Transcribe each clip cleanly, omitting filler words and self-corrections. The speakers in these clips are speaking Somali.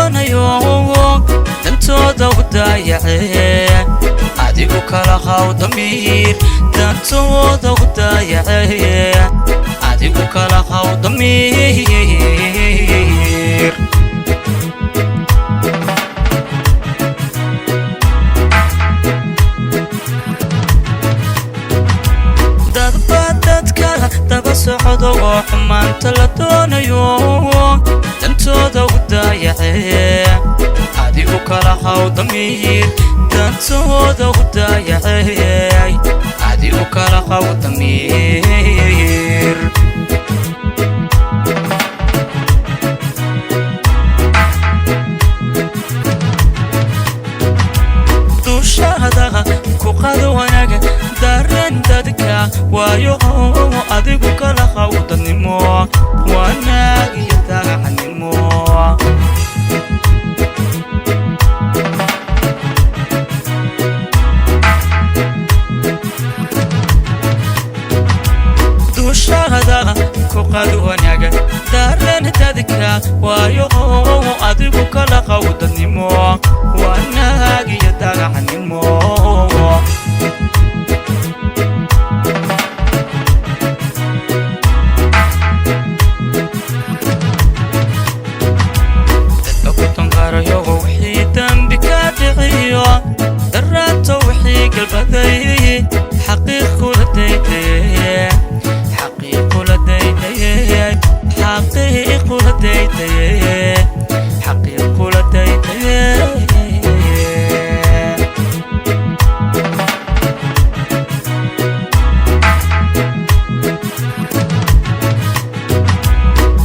doonayo dantooda u daayacee adigu kala qaw damiir dantooda u daayacee adigu kala qaw damiir daba socdo oo xumaanta la doonayo dantooda u daayacee adigu kala qaw damiir dantooda u daayacee adigu kala qaw damiir dushada ku qado wanaga dareen dadka waayo adigu kala qaw danimo wanaag iyo daacadnimo dushada ku qado wanaga dareen dadka waayo adigu kala qaw danimo wanaag iyo daacadnimo دراتو وحي قلبي حقيق لديتي حقيق لديتي حقيق لديتي حقيق لديتي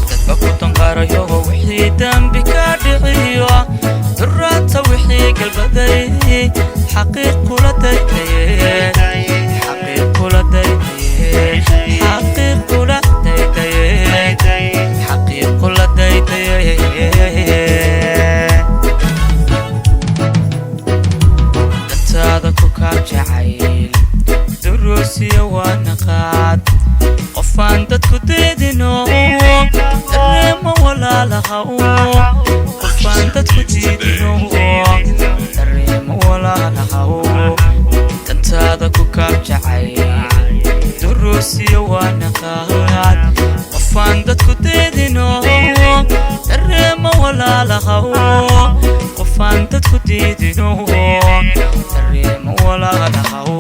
تتبقوا تنقاريو وحي دنبي كادعيو دراتو وحي قلبي حقيق لديتي حقيق لديتي حقيق لديتي حقيق لديتي دتادا كوكاب جعيل دروسي ونقاد قفان دتكو ديدينو دريما ولا لهو قفان دتكو ديدينو دريما ولا لهو دتادا كوكاب جعيل دروسي ونقاد قفان دتكو ديدينو دريما ولا لهو قفان دتكو ديدينو دريما ولا لهو